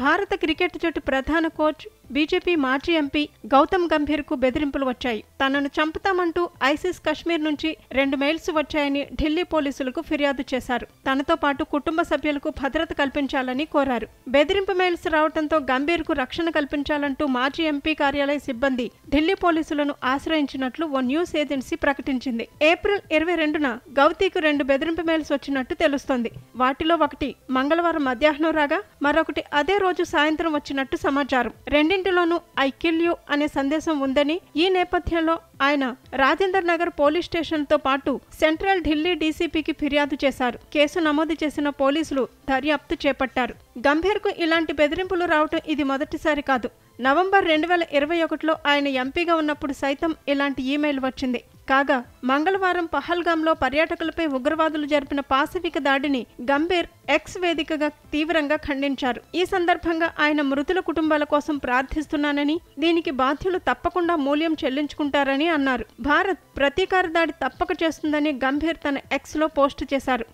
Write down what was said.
భారత క్రికెట్ జట్టు ప్రధాన కోచ్ బీజేపీ మాజీ ఎంపీ గౌతమ్ గంభీర్కు బెదిరింపులు వచ్చాయి. తనను చంపుతామంటూ ఐసిస్ కశ్మీర్ నుంచి 2 మెయిల్స్ వచ్చాయని ఢిల్లీ పోలీసులకు ఫిర్యాదు చేశారు. తనతో పాటు కుటుంబ సభ్యులకు భద్రత కల్పించాలని కోరారు. బెదిరింపు మెయిల్స్ రావడంతో గంభీర్కు రక్షణ కల్పించాలంటూ మాజీ ఎంపీ కార్యాలయ సిబ్బంది ఢిల్లీ పోలీసులను ఆశ్రయించినట్లు ఓ న్యూస్ ఏజెన్సీ ప్రకటించింది. ఏప్రిల్ 22న గౌతీకు 2 బెదిరింపు మెయిల్స్ వచ్చినట్టు తెలుస్తోంది. వాటిలో ఒకటి మంగళవారం మధ్యాహ్నం రాగా మరొకటి అదే రోజు సాయంత్రం వచ్చినట్టు సమాచారం. రెండింటిలోనూ ఐ కిల్ యూ అనే సందేశం ఉందని, ఈ నేపథ్యంలో ఆయన రాజేందర్ నగర్ పోలీస్ స్టేషన్తో పాటు సెంట్రల్ ఢిల్లీ డీసీపీకి ఫిర్యాదు చేశారు. కేసు నమోదు చేసిన పోలీసులు దర్యాప్తు చేపట్టారు. గంభీర్కు ఇలాంటి బెదిరింపులు రావటం ఇది మొదటిసారి కాదు. నవంబర్ 2021లో ఆయన ఎంపీగా ఉన్నప్పుడు సైతం ఇలాంటి ఈమెయిల్ వచ్చింది. కాగా మంగళవారం పహల్గాంలో పర్యాటకులపై ఉగ్రవాదులు జరిపిన పాశవిక దాడిని గంభీర్ ఎక్స్ వేదికగా తీవ్రంగా ఖండించారు. ఈ సందర్భంగా ఆయన మృతుల కుటుంబాల కోసం ప్రార్థిస్తున్నానని, దీనికి బాధ్యులు తప్పకుండా మూల్యం చెల్లించుకుంటారని అన్నారు. భారత్ ప్రతీకార దాడి తప్పక చేస్తుందని గంభీర్ తన ఎక్స్లో పోస్టు చేశారు.